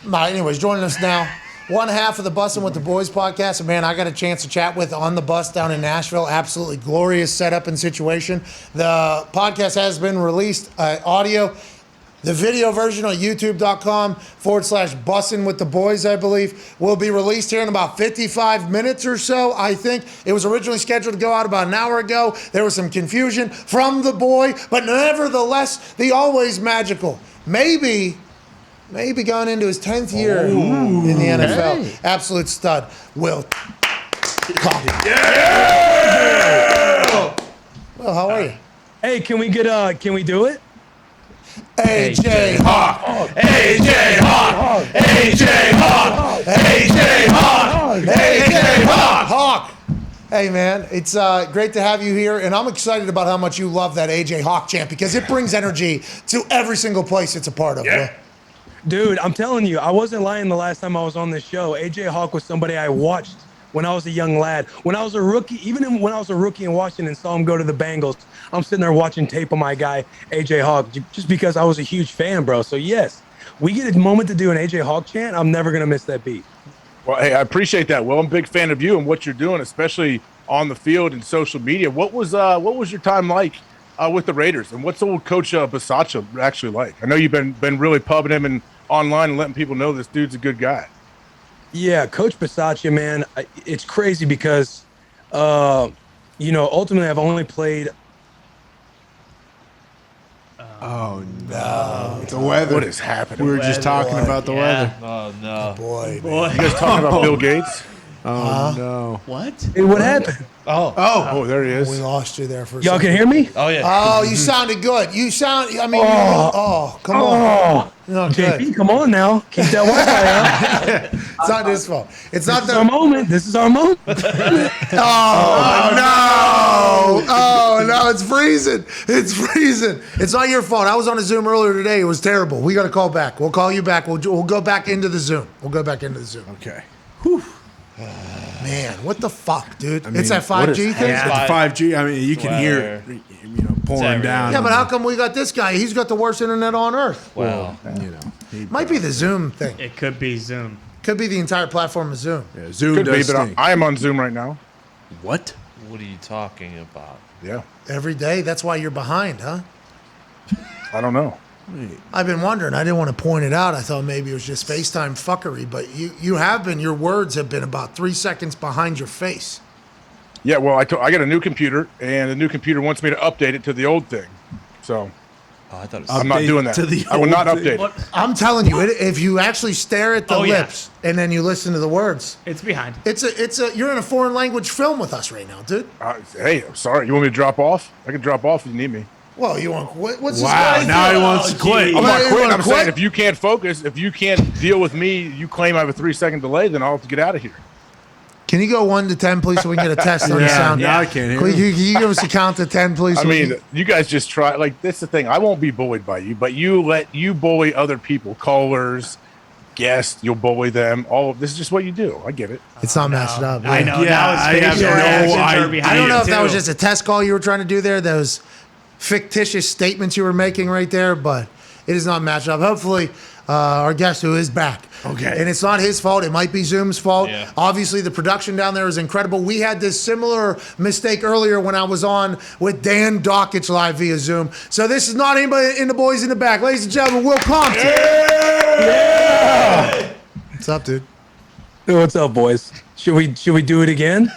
Anyways, joining us now, one half of the Bussin' with the Boys podcast. And man, I got a chance to chat with on the bus down in Nashville. Absolutely glorious setup and situation. The podcast has been released, audio. The video version on youtube.com/Bussin' with the Boys, I believe, will be released here in about 55 minutes or so, I think. It was originally scheduled to go out about an hour ago. There was some confusion from the boy, but nevertheless, the always magical. Maybe going into his 10th year in the NFL. Hey. Absolute stud. Will Compton. Yeah! Well, how are you? Hey, can we do it? AJ Hawk, AJ Hawk, AJ Hawk, AJ Hawk, AJ Hawk. Hey man, it's great to have you here, and I'm excited about how much you love that AJ Hawk chant because it brings energy to every single place it's a part of. Yeah. Dude, I'm telling you, I wasn't lying the last time I was on this show. AJ Hawk was somebody I watched when I was a young lad. When I was a rookie, when I was a rookie in Washington and saw him go to the Bengals, I'm sitting there watching tape of my guy, AJ Hawk, just because I was a huge fan, bro. So yes, we get a moment to do an AJ Hawk chant. I'm never going to miss that beat. Well, hey, I appreciate that. Well, I'm a big fan of you and what you're doing, especially on the field and social media. What was your time like with the Raiders, and what's old Coach Bisaccia actually like? I know you've been really pubbing him and online and letting people know this dude's a good guy. Yeah, Coach Bisaccia, man, it's crazy because, ultimately I've only played. Oh no! The weather. What is happening? We were just talking about the weather. Oh no! Boy. You guys talking about Bill Gates? Oh no! What? Hey, what happened? Oh, there he is. We lost you there for a Y'all second. can hear me? Oh yeah. Oh, you sounded good. Come on. No, good. JP, come on now. Keep that Wi-Fi up. It's not his fault. It's not This is our moment. This is our moment. Oh, no, it's freezing. It's not your fault. I was on a Zoom earlier today. It was terrible. We got to call back. We'll call you back. We'll go back into the Zoom. Okay. Whew. Man, what the fuck, dude? It's that 5G thing? It's 5G. I mean, you can hear it, pouring down. Yeah, but how come we got this guy? He's got the worst internet on earth. Well, Might be the Zoom thing. It could be Zoom. Could be the entire platform of Zoom. Yeah, Zoom Could be, does but stink. I am on Zoom right now. What? what are you talking about? Yeah. Every day? That's why you're behind, huh? I don't know. I've been wondering. I didn't want to point it out. I thought maybe it was just FaceTime fuckery, but you have been. Your words have been about 3 seconds behind your face. Yeah, well, I got a new computer, and the new computer wants me to update it to the old thing. So I thought it was I'm not doing that. I will not update it. I'm telling you, if you actually stare at the lips and then you listen to the words, it's behind. You're in a foreign language film with us right now, dude. Hey, I'm sorry. You want me to drop off? I can drop off if you need me. Well, you want to quit? What's Wow, this guy now he doing? wants to quit. I'm not quitting. I'm quit? saying if you can't focus, if you can't deal with me, you claim I have a 3-second delay, then I'll have to get out of here. Can you go 1 to 10, please, so we can get a test on the sound? Now I can't hear Can you. you give us a count to 10, please? I mean, you guys just try. Like, that's the thing. I won't be bullied by you, but you let you bully other people, callers, guests. You'll bully them. All this is just what you do. I get it. It's not matched up. I know. Yeah, Now it's I have facial no reactions are idea. behind I don't know it, if that was too. just a test call you were trying to do there. Those fictitious statements you were making right there, but it is not matched up. Hopefully, our guest who is back. Okay. And it's not his fault. It might be Zoom's fault. Yeah. Obviously, the production down there is incredible. We had this similar mistake earlier when I was on with Dan Dockich live via Zoom. So this is not anybody in the boys in the back. Ladies and gentlemen, Will Compton. Yeah. What's up, dude? Hey, what's up, boys? Should we do it again?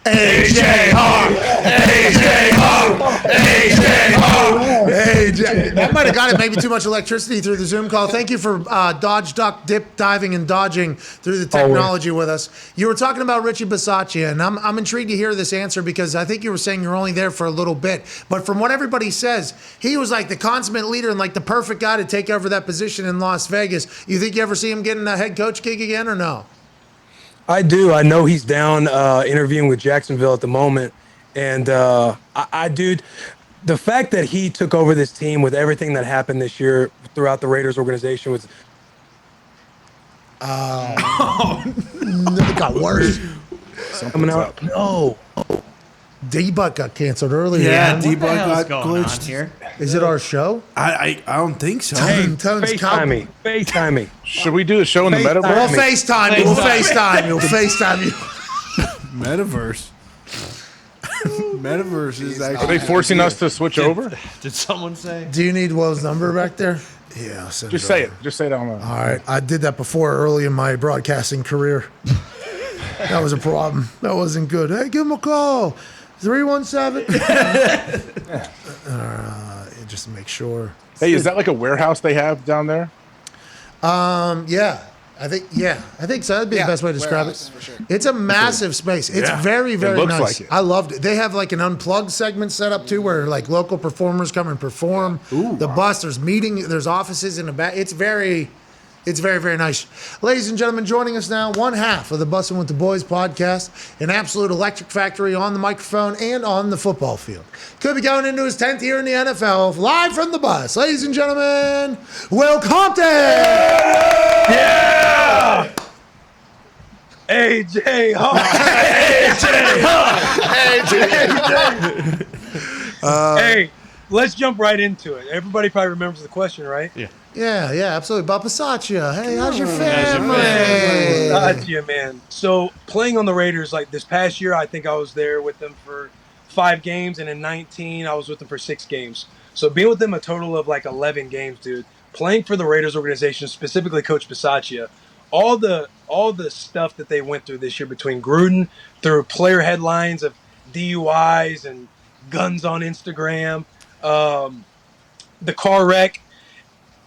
AJ Hawk! AJ Hawk! AJ Hawk! AJ. That might have got it. Maybe too much electricity through the Zoom call. Thank you for dodge, duck, dip, diving, and dodging through the technology with us. You were talking about Richie Bisaccia, and I'm intrigued to hear this answer because I think you were saying you're only there for a little bit. But from what everybody says, he was like the consummate leader and like the perfect guy to take over that position in Las Vegas. You think you ever see him getting a head coach gig again or no? I do. I know he's down interviewing with Jacksonville at the moment. And dude, the fact that he took over this team with everything that happened this year throughout the Raiders organization was... It got worse. coming out. No. D-Buck got canceled earlier. Yeah, man. D-Buck What the hell's got going on glitched. here? Is it our show? I don't think so. Hey, Tone's FaceTime me. FaceTime me. Should we do a show in the FaceTime. We'll metaverse? FaceTime you. We'll FaceTime you. We'll FaceTime you. Metaverse. Metaverse is actually. Are they forcing us to switch over? Did someone say? Do you need Will's number back there? Yeah, I'll send Just say it. over. Just say it on the. All right. I did that before early in my broadcasting career. That was a problem. That wasn't good. Hey, give him a call. 317. Just to make sure. Hey, is that like a warehouse they have down there? Yeah. I think so. That'd be the best way to describe warehouse, it. for sure. It's a massive space. It's Yeah, very, it very looks nice. like it. I loved it. They have like an unplugged segment set up too, where like local performers come and perform. The bus, there's there's offices in the back. It's very, very nice. Ladies and gentlemen, joining us now, one half of the Bussin' with the Boys podcast, an absolute electric factory on the microphone and on the football field. Could be going into his 10th year in the NFL, live from the bus. Ladies and gentlemen, Will Compton! Yeah! AJ Hawk. Hey, let's jump right into it. Everybody probably remembers the question, right? Yeah. Yeah, absolutely. About Bisaccia. Hey, how's your your family? Gotcha, man. So playing on the Raiders, like this past year, I think I was there with them for 5 games, and in 19, I was with them for 6 games. So being with them a total of like 11 games, dude. Playing for the Raiders organization, specifically Coach Bisaccia, all the stuff that they went through this year between Gruden, through player headlines of DUIs and guns on Instagram, the car wreck,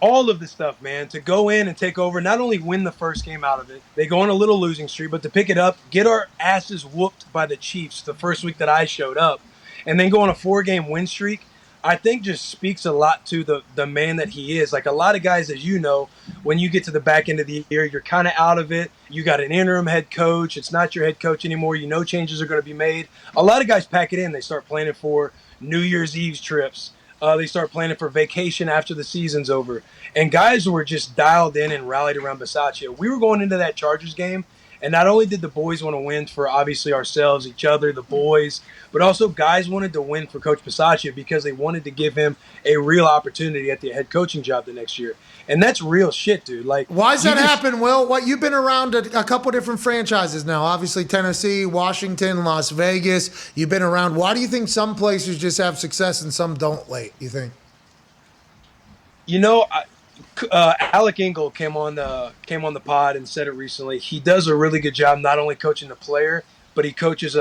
all of the stuff, man, to go in and take over, not only win the first game out of it, they go on a little losing streak, but to pick it up, get our asses whooped by the Chiefs the first week that I showed up, and then go on a 4-game win streak, I think just speaks a lot to the man that he is. Like a lot of guys, as you know, when you get to the back end of the year, you're kind of out of it. You got an interim head coach. It's not your head coach anymore. You know changes are going to be made. A lot of guys pack it in. They start planning for New Year's Eve trips. They start planning for vacation after the season's over. And guys were just dialed in and rallied around Bisaccia. We were going into that Chargers game, and not only did the boys want to win for obviously ourselves, each other, the boys, but also guys wanted to win for Coach Bisaccia because they wanted to give him a real opportunity at the head coaching job the next year. And that's real shit, dude. Like, Why's that happen, Will? What you've been around a couple different franchises now. Obviously, Tennessee, Washington, Las Vegas. You've been around. Why do you think some places just have success and some don't late, you think? You know, Alec Engel came on the pod and said it recently. He does a really good job not only coaching the player, but he coaches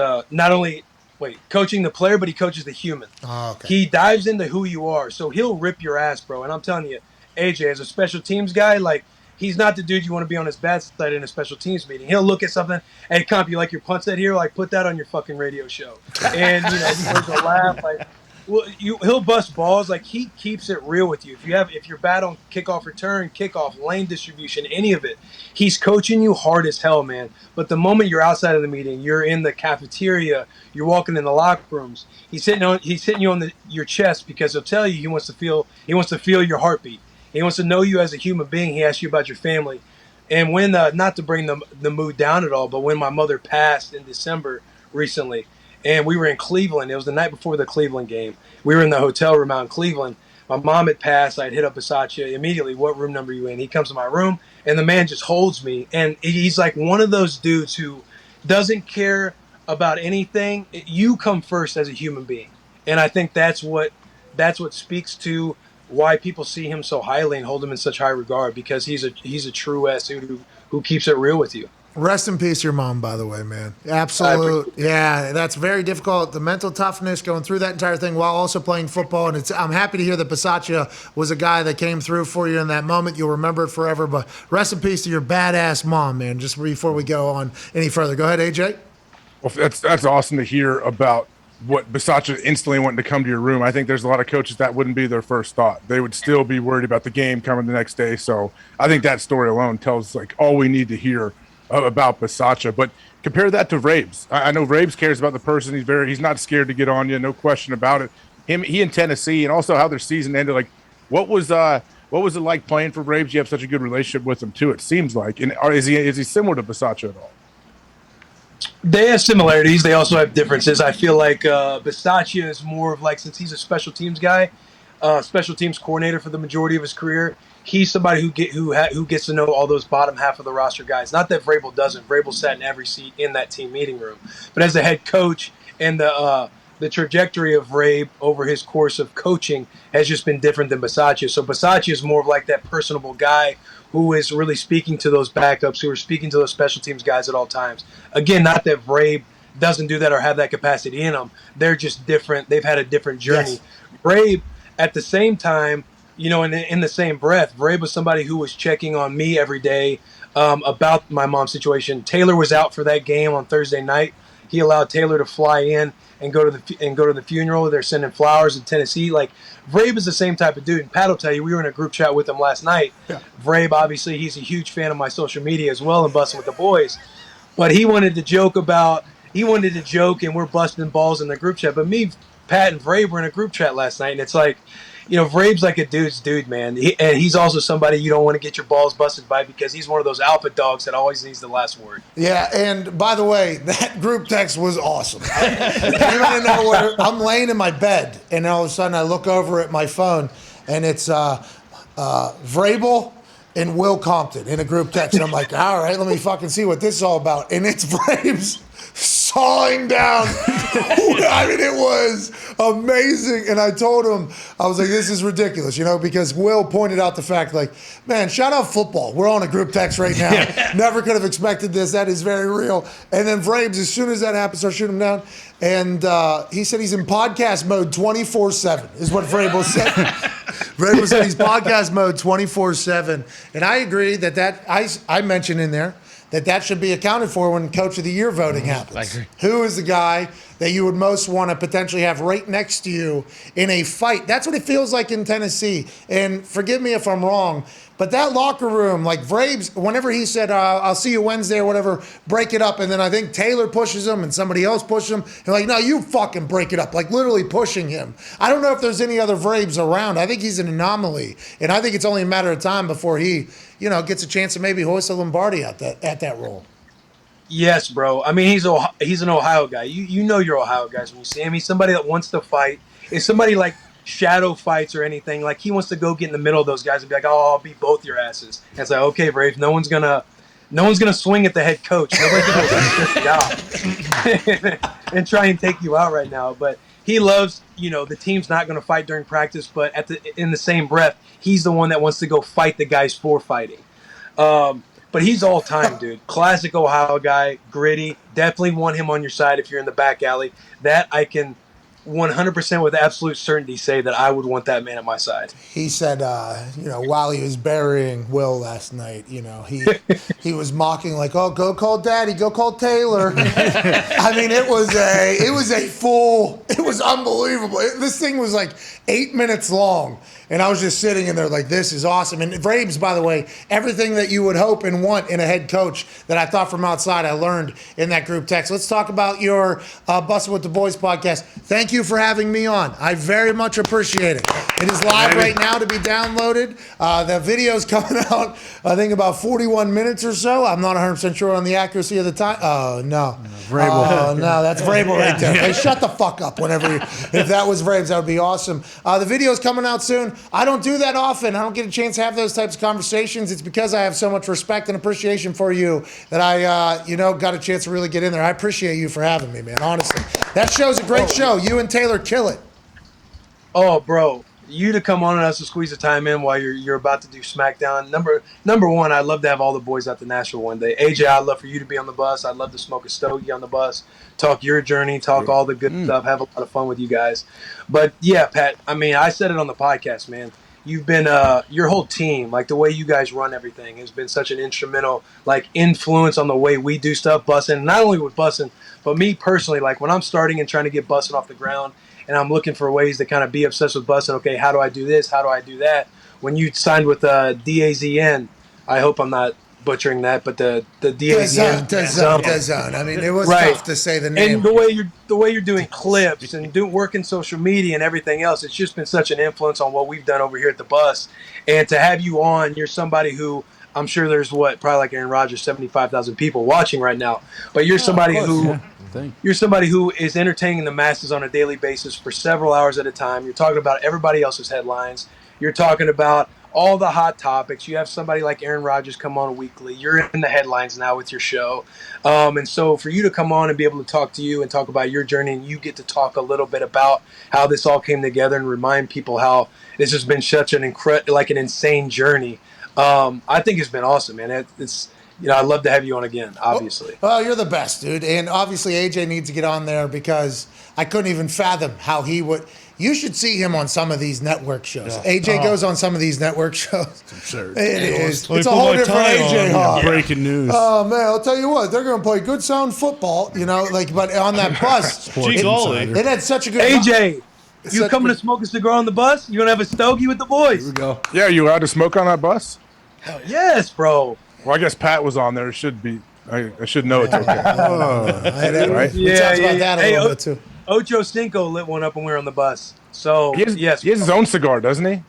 coaching the player, but he coaches the human. Oh, okay. He dives into who you are, so he'll rip your ass, bro. And I'm telling you, AJ, as a special teams guy, like he's not the dude you want to be on his bad side in a special teams meeting. He'll look at something, hey, comp, you like your punch set here? Like, put that on your fucking radio show. And he'll laugh like. Well, he'll bust balls. Like, he keeps it real with you. If you're bad on kickoff return, kickoff, lane distribution, any of it, he's coaching you hard as hell, man. But the moment you're outside of the meeting, you're in the cafeteria, you're walking in the locker rooms, he's hitting you on your chest because he'll tell you he wants to feel your heartbeat. He wants to know you as a human being. He asks you about your family. And when not to bring the mood down at all, but when my mother passed in December recently, and we were in Cleveland. It was the night before the Cleveland game. We were in the hotel room out in Cleveland. My mom had passed. I'd hit up Bisaccia immediately. What room number are you in? He comes to my room, and the man just holds me. And he's like one of those dudes who doesn't care about anything. You come first as a human being. And I think that's what speaks to why people see him so highly and hold him in such high regard, because he's a true ass dude who keeps it real with you. Rest in peace, your mom, by the way, man. Absolute. Yeah, that's very difficult. The mental toughness going through that entire thing while also playing football. And I'm happy to hear that Bisaccia was a guy that came through for you in that moment. You'll remember it forever. But rest in peace to your badass mom, man, just before we go on any further. Go ahead, AJ. Well, that's awesome to hear about what Bisaccia instantly wanting to come to your room. I think there's a lot of coaches that wouldn't be their first thought. They would still be worried about the game coming the next day. So I think that story alone tells like all we need to hear about Bisaccia. But compare that to Rabes. I know Rabes cares about the person. He's not scared to get on you, no question about it. He in Tennessee, and also how their season ended. Like, what was it like playing for Rabes? You have such a good relationship with him too, it seems like. And is he similar to Bisaccia at all? They have similarities. They also have differences. I feel like Bisaccia is more of like, since he's a special teams guy, special teams coordinator for the majority of his career, he's somebody who gets to know all those bottom half of the roster guys. Not that Vrabel doesn't. Vrabel sat in every seat in that team meeting room. But as the head coach and the trajectory of Vrabel over his course of coaching has just been different than Bisaccia. So Bisaccia is more of like that personable guy who is really speaking to those backups, who are speaking to those special teams guys at all times. Again, not that Vrabel doesn't do that or have that capacity in them. They're just different. They've had a different journey. Yes. Vrabel, at the same time, in the same breath, Vrabel was somebody who was checking on me every day about my mom's situation. Taylor was out for that game on Thursday night. He allowed Taylor to fly in and go to the funeral. They're sending flowers in Tennessee. Like, Vrabel is the same type of dude. And Pat will tell you, we were in a group chat with him last night. Yeah. Vrabel, obviously, he's a huge fan of my social media as well and busting with the boys. But he wanted to joke, and we're busting balls in the group chat. But me, Pat, and Vrabel were in a group chat last night, and it's like, Vrabel's like a dude's dude, man. And he's also somebody you don't want to get your balls busted by because he's one of those alpha dogs that always needs the last word. Yeah, and by the way, that group text was awesome. I'm laying in my bed, and all of a sudden I look over at my phone, and it's Vrabel and Will Compton in a group text. And I'm like, all right, let me fucking see what this is all about. And it's Vrabel's sawing down. I mean, it was amazing. And I told him, I was like, this is ridiculous, because Will pointed out the fact, like, man, shout out football. We're on a group text right now. Never could have expected this. That is very real. And then Vrabel, as soon as that happened, started shooting him down. And he said he's in podcast mode 24/7 is what Vrabel said. Vrabel said he's podcast mode 24/7. And I agree I mentioned in there that should be accounted for when Coach of the Year voting happens. I agree. Who is the guy that you would most want to potentially have right next to you in a fight? That's what it feels like in Tennessee. And forgive me if I'm wrong, but that locker room, like Vrabel's, whenever he said, I'll see you Wednesday or whatever, break it up. And then I think Taylor pushes him and somebody else pushes him. And like, no, you fucking break it up, like literally pushing him. I don't know if there's any other Vrabels around. I think he's an anomaly. And I think it's only a matter of time before he, gets a chance to maybe hoist a Lombardi at that role. Yes, bro. I mean, he's an Ohio guy. You know your Ohio guys when you see him. He's somebody that wants to fight. It's somebody like shadow fights or anything. Like, he wants to go get in the middle of those guys and be like, oh, I'll beat both your asses. And it's like, okay, Brave, no one's gonna swing at the head coach. Nobody's gonna go this job and try and take you out right now. But he loves, the team's not gonna fight during practice, but in the same breath, he's the one that wants to go fight the guys for fighting. But he's all time, dude. Classic Ohio guy, gritty. Definitely want him on your side if you're in the back alley. That I can 100% with absolute certainty say that I would want that man at my side. He said, while he was burying Will last night, he was mocking like, oh, go call Daddy, go call Taylor. I mean, it was unbelievable. This thing was like 8 minutes long. And I was just sitting in there like, this is awesome. And Vrabel's, by the way, everything that you would hope and want in a head coach that I thought from outside, I learned in that group text. Let's talk about your Bustin' with the Boys podcast. Thank you for having me on. I very much appreciate it. It is live right now to be downloaded. The video's coming out, I think, about 41 minutes or so. I'm not 100% sure on the accuracy of the time. Oh, no. Vrabel. Oh, no, that's Vrabel right there. Hey, shut the fuck up if that was Vrabel's, that would be awesome. The video's coming out soon. I don't do that often. I don't get a chance to have those types of conversations. It's because I have so much respect and appreciation for you that I, got a chance to really get in there. I appreciate you for having me, man, honestly. That show's a great show. You and Taylor kill it. Oh, bro. You to come on and us to squeeze the time in while you're about to do SmackDown. Number one, I'd love to have all the boys at the Nashville one day. AJ, I'd love for you to be on the bus. I'd love to smoke a stogie on the bus, talk your journey, talk all the good stuff, have a lot of fun with you guys. But yeah, Pat, I mean, I said it on the podcast, man. You've been your whole team, like the way you guys run everything has been such an instrumental influence on the way we do stuff, bussin'. Not only with bussin', but me personally, like when I'm starting and trying to get bussin' off the ground, and I'm looking for ways to kind of be obsessed with busing. Okay, how do I do this? How do I do that? When you signed with DAZN, I hope I'm not butchering that, but the DAZN. Dahn. I mean, it was tough to say the name. And the way you're doing clips and working social media and everything else, it's just been such an influence on what we've done over here at the bus. And to have you on, you're somebody who I'm sure there's probably like Aaron Rodgers, 75,000 people watching right now. But you're somebody you're somebody who is entertaining the masses on a daily basis for several hours at a time. You're talking about everybody else's headlines. You're talking about all the hot topics. You have somebody like Aaron Rodgers come on weekly. You're in the headlines now with your show. And so for you to come on and be able to talk to you and talk about your journey, and you get to talk a little bit about how this all came together and remind people how this has been such an an insane journey. I think it's been awesome, man. It's I'd love to have you on again, obviously. Well, you're the best, dude. And obviously AJ needs to get on there because I couldn't even fathom how he would. You should see him on some of these network shows. Yeah. AJ goes on some of these network shows. It's absurd. It is. It's a whole different AJ Hawk. Breaking news. Oh, man, I'll tell you what. They're going to play good sound football, but on that bus. It had such a good... AJ, you coming to smoke a cigar on the bus? You going to have a stogie with the boys? Here we go. Yeah, you allowed to smoke on that bus? Hell yes, bro. Well, I guess Pat was on there. It should be. I should know it's okay. Right? We talked about that a little bit, too. Ocho Cinco lit one up when we were on the bus. So, he has his own cigar, doesn't he?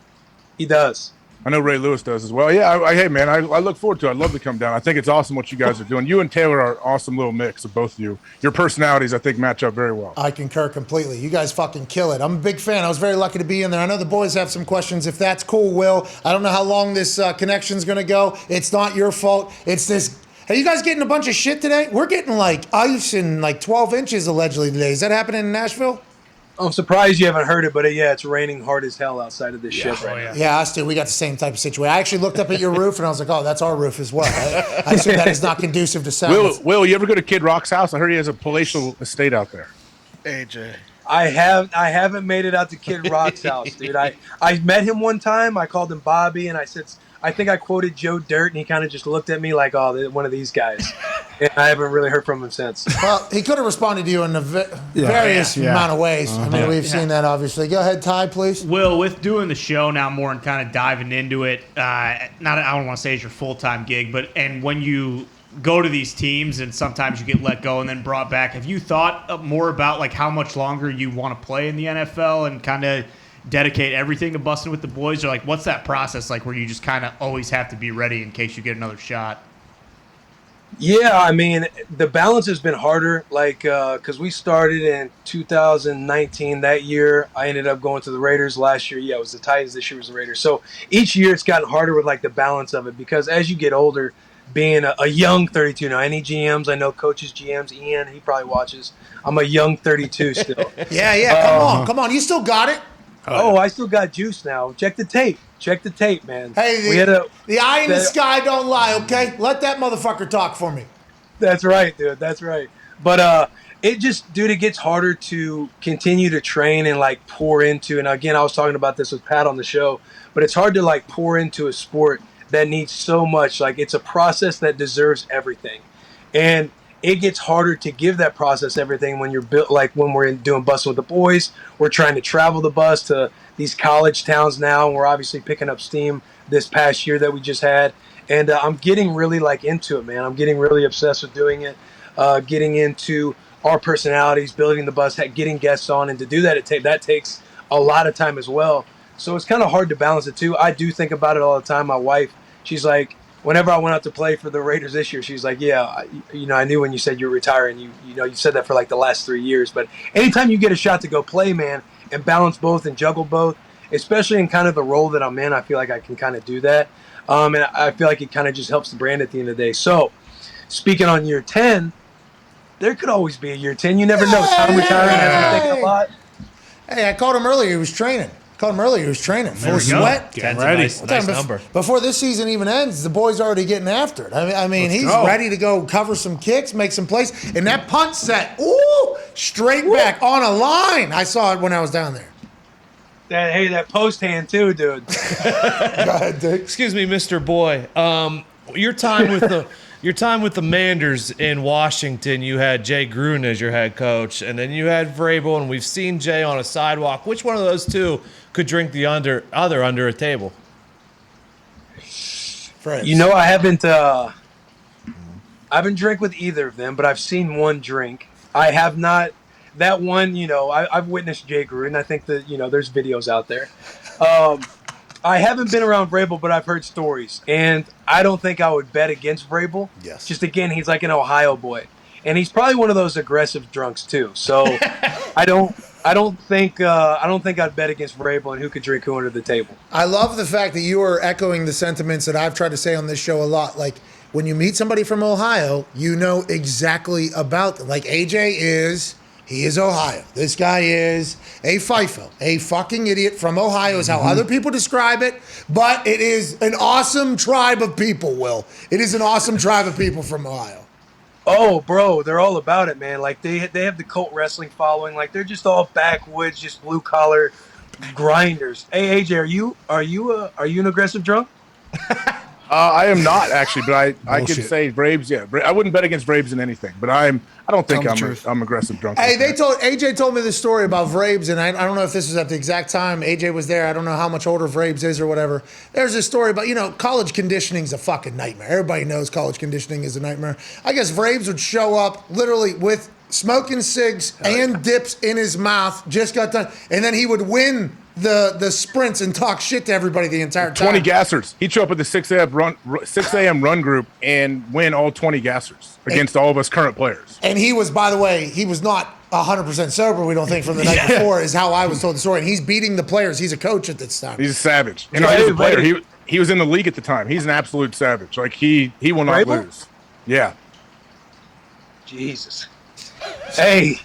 He does. I know Ray Lewis does as well. Yeah, hey, man, I look forward to it. I'd love to come down. I think it's awesome what you guys are doing. You and Taylor are an awesome little mix of both of you. Your personalities, I think, match up very well. I concur completely. You guys fucking kill it. I'm a big fan. I was very lucky to be in there. I know the boys have some questions. If that's cool, Will. I don't know how long this connection's going to go. It's not your fault. It's this... Are you guys getting a bunch of shit today? We're getting like ice and like 12 inches allegedly today. Is that happening in Nashville? I'm surprised you haven't heard it, but it's raining hard as hell outside of this ship right now. Yeah, us too. We got the same type of situation. I actually looked up at your roof and I was like, oh, that's our roof as well. I assume that is not conducive to sound. Will, you ever go to Kid Rock's house? I heard he has a palatial estate out there. AJ. I haven't made it out to Kid Rock's house, dude. I met him one time. I called him Bobby, and I said, I think I quoted Joe Dirt, and he kind of just looked at me like, oh, one of these guys. And I haven't really heard from him since. Well, he could have responded to you in various amount of ways. I mean, we've seen that, obviously. Go ahead, Ty, please. Will, with doing the show now more and kind of diving into it, I don't want to say it's your full-time gig, and when you go to these teams and sometimes you get let go and then brought back, have you thought more about like how much longer you want to play in the NFL and kind of dedicate everything to busting with the boys, or like what's that process like where you just kind of always have to be ready in case you get another shot? Yeah, I mean, the balance has been harder, like, because we started in 2019. That year, I ended up going to the Raiders. Last year, it was the Titans. This year was the Raiders. So each year it's gotten harder with, like, the balance of it, because as you get older, being a young 32 now, any GMs, I know coaches, GMs, Ian, he probably watches. I'm a young 32 still. Come on. You still got it? Oh, I still got juice now. Check the tape, man. Hey, the eye in the sky don't lie, okay? Let that motherfucker talk for me. That's right, dude. That's right. But it gets harder to continue to train and, like, pour into. And, again, I was talking about this with Pat on the show. But it's hard to, like, pour into a sport that needs so much. Like, it's a process that deserves everything. And it gets harder to give that process everything when you're built, like when we're doing Busting with the Boys. We're trying to travel the bus to these college towns now, and we're obviously picking up steam this past year that we just had. And I'm getting really, like, into it, man. I'm getting really obsessed with doing it, getting into our personalities, building the bus, getting guests on. And to do that, that takes a lot of time as well. So it's kind of hard to balance it too. I do think about it all the time. My wife, she's like, whenever I went out to play for the Raiders this year, she's like, yeah, I knew when you said you were retiring, you said that for like the last 3 years. But anytime you get a shot to go play, man, and balance both and juggle both, especially in kind of the role that I'm in, I feel like I can kind of do that. And I feel like it kind of just helps the brand at the end of the day. So speaking on year 10, there could always be a year 10. You never know. Tom retiring has been thinking a lot. Hey, I called him earlier. He was training. Full sweat. Getting ready. Nice number. Before this season even ends, the boy's already getting after it. I mean, he's ready to go cover some kicks, make some plays. And that punt set, straight back on a line. I saw it when I was down there. That post hand too, dude. Go ahead, Dick. Excuse me, Mr. Boy. Your time with the Manders in Washington, you had Jay Gruden as your head coach, and then you had Vrabel, and we've seen Jay on a sidewalk. Which one of those two could drink the other under a table? Friends. I haven't drank with either of them, but I've seen one drink. I have not. That one, I've witnessed Jay Gruden. I think that, there's videos out there. I haven't been around Vrabel, but I've heard stories, and I don't think I would bet against Vrabel. Yes. Just again, he's like an Ohio boy, and he's probably one of those aggressive drunks too. So I don't think I'd bet against Vrabel and who could drink who under the table. I love the fact that you are echoing the sentiments that I've tried to say on this show a lot. Like, when you meet somebody from Ohio, you know exactly about them. Like, AJ he is Ohio. This guy is a FIFO, a fucking idiot from Ohio is how other people describe it. But it is an awesome tribe of people, Will. It is an awesome tribe of people from Ohio. Oh, bro, they're all about it, man. Like they have the cult wrestling following. Like they're just all backwoods, just blue collar grinders. Hey, AJ, are you an aggressive drunk? I am not actually, but I can Bullshit. say Braves. Yeah, I wouldn't bet against Braves in anything, but I don't think I'm aggressive drunk. Hey, like that. AJ told me this story about Vrabes, and I don't know if this was at the exact time AJ was there. I don't know how much older Vrabes is or whatever. There's this story about, college conditioning's a fucking nightmare. Everybody knows college conditioning is a nightmare. I guess Vrabes would show up literally with smoking cigs and dips in his mouth, just got done, and then he would win the sprints and talk shit to everybody the entire time. 20 gassers. He'd show up at the 6 a.m. run group and win all 20 gassers against all of us current players. And he was, by the way, he was not 100% sober, we don't think, from the night before, is how I was told the story. And he's beating the players. He's a coach at this time. He's a savage. And he was a player. He was in the league at the time. He's an absolute savage. Like, he will not lose. Yeah. Jesus. Hey,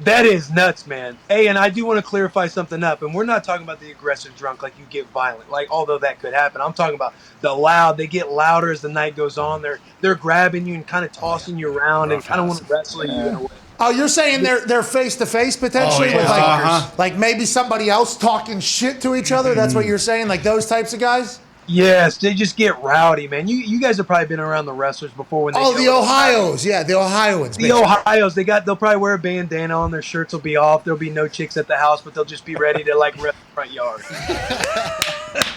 that is nuts, man. Hey, and I do want to clarify something up. And we're not talking about the aggressive drunk, like you get violent. Like, although that could happen. I'm talking about the loud. They get louder as the night goes on. They're grabbing you and kind of tossing you around and kind of want to wrestle you in a way. Oh, you're saying they're face to face potentially with like maybe somebody else talking shit to each other? That's what you're saying? Like those types of guys? Yes, they just get rowdy, man. You guys have probably been around the wrestlers before when they the Ohio's, the Ohioans. The Ohio's, they'll probably wear a bandana on, their shirts will be off, there'll be no chicks at the house, but they'll just be ready to like rip the front yard.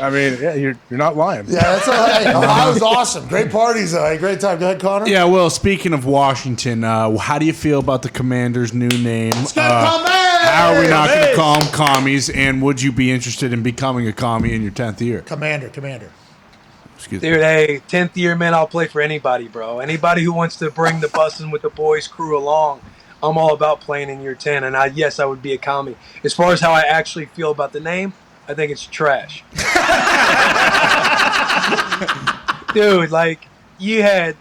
I mean, yeah, you're not lying. Yeah, that's all right. Ohio's awesome. Great parties, though. Hey, great time. Go ahead, Connor. Yeah, well, speaking of Washington, how do you feel about the Commander's new name? How are we not going to call them commies? And would you be interested in becoming a commie in your 10th year? Commander. Excuse me. Dude, hey, 10th year, man, I'll play for anybody, bro. Anybody who wants to bring the bussin' with the boys crew along, I'm all about playing in year 10. And I would be a commie. As far as how I actually feel about the name, I think it's trash. Dude, like, you had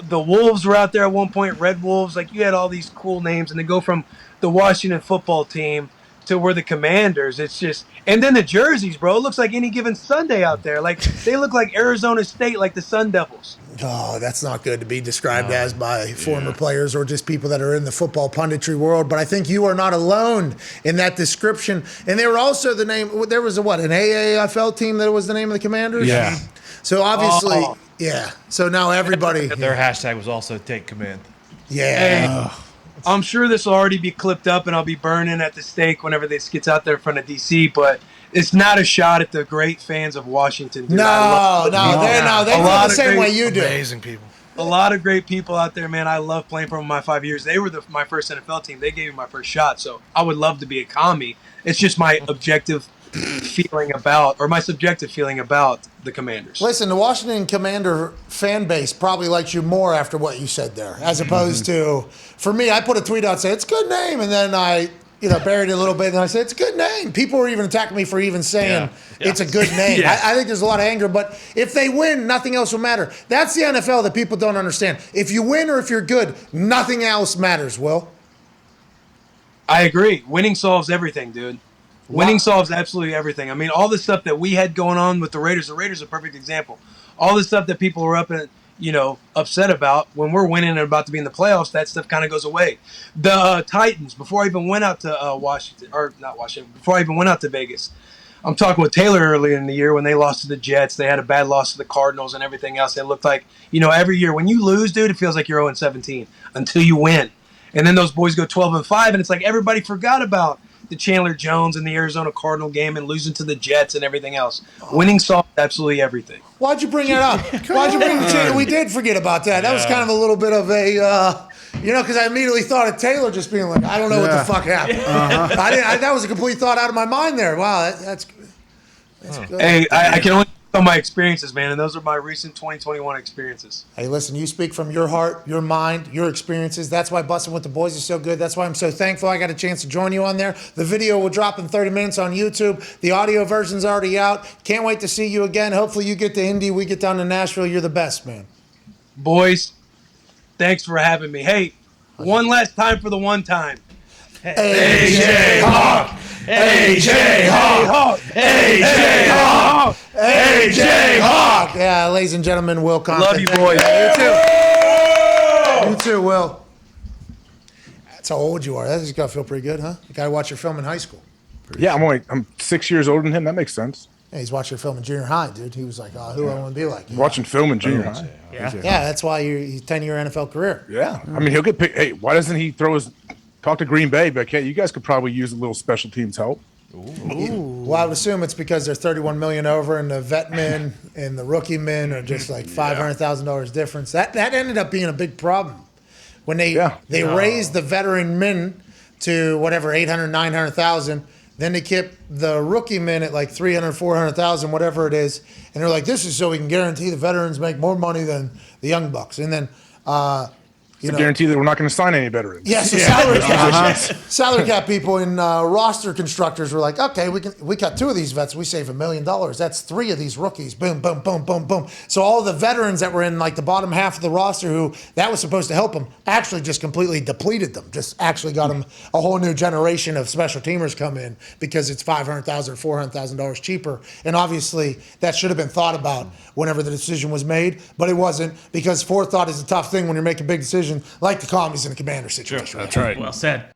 the Wolves were out there at one point, Red Wolves. Like, you had all these cool names, and they go from the Washington football team to where the Commanders. It's just, and then the jerseys, bro. It looks like any given Sunday out there. Like, they look like Arizona State, like the Sun Devils. Oh, that's not good to be described as by former players or just people that are in the football punditry world. But I think you are not alone in that description. And they were also the name. There was an AAFL team that was the name of the Commanders. Yeah. So obviously, So now everybody. Their hashtag was also Take Command. Yeah. Hey, I'm sure this will already be clipped up, and I'll be burning at the stake whenever this gets out there in front of DC. But it's not a shot at the great fans of Washington. Dude. No, they feel the same way you do. Amazing people. A lot of great people out there, man. I love playing for them my 5 years. They were my first NFL team. They gave me my first shot, so I would love to be a commie. It's just my objective feeling about, or my subjective feeling about the Commanders. Listen, the Washington Commander fan base probably likes you more after what you said there, as opposed to, for me, I put a tweet out saying it's a good name, and then I buried it a little bit, and I said it's a good name. People were even attacking me for even saying it's a good name. I think there's a lot of anger, but if they win, nothing else will matter. That's the NFL that people don't understand. If you win or if you're good, nothing else matters, Will. I agree. Winning solves everything, dude. Winning solves absolutely everything. I mean, all the stuff that we had going on with the Raiders are a perfect example. All the stuff that people were upset about, when we're winning and about to be in the playoffs, that stuff kind of goes away. The Titans, before I even went out to before I even went out to Vegas, I'm talking with Taylor earlier in the year when they lost to the Jets. They had a bad loss to the Cardinals and everything else. It looked like, every year when you lose, dude, it feels like you're 0-17 until you win. And then those boys go 12-5, and it's like everybody forgot about the Chandler Jones and the Arizona Cardinal game and losing to the Jets and everything else. Winning solved absolutely everything. Why'd you bring that up? Why'd you bring the Chandler? We did forget about that. That was kind of a little bit of a, because I immediately thought of Taylor just being like, I don't know what the fuck happened. That was a complete thought out of my mind there. Wow, that's Hey, I can only tell my experiences, man, and those are my recent 2021 experiences. Hey, listen, you speak from your heart, your mind, your experiences. That's why Bussin' with the Boys is so good. That's why I'm so thankful I got a chance to join you on there. The video will drop in 30 minutes on YouTube. The audio version's already out. Can't wait to see you again. Hopefully you get to Indy, we get down to Nashville. You're the best, man. Boys, thanks for having me. Hey, one last time for the one time. AJ Hawk! AJ Hawk! AJ Hawk! AJ Hawk! Yeah, ladies and gentlemen, Will Compton. Love you, boys. You too, Will. That's how old you are. That's got to feel pretty good, huh? You got to watch your film in high school. Yeah, I'm 6 years older than him. That makes sense. Yeah, he's watching your film in junior high, dude. He was like, oh, who I want to be like. Watching film in junior high. Yeah, that's why he's 10-year NFL career. Yeah. I mean, he'll get picked. Hey, why doesn't he talk to Green Bay? But you guys could probably use a little special teams help. Well, I would assume it's because they're 31 million over, and the vet men and the rookie men are just like $500,000 difference. That ended up being a big problem when they raised the veteran men to whatever 800, 900,000. Then they kept the rookie men at like 300, 400,000, whatever it is, and they're like, "This is so we can guarantee the veterans make more money than the young bucks." And then guarantee that we're not going to sign any veterans. Yeah, so salary cap people and roster constructors were like, okay, we got 2 of these vets, we save $1 million. That's 3 of these rookies. Boom, boom, boom, boom, boom. So all the veterans that were in like the bottom half of the roster who that was supposed to help them actually just completely depleted them. Just actually got them a whole new generation of special teamers come in because it's $500,000, $400,000 cheaper. And obviously that should have been thought about whenever the decision was made, but it wasn't, because forethought is a tough thing when you're making big decisions like the Commies in the Commander situation. That's right. Well said.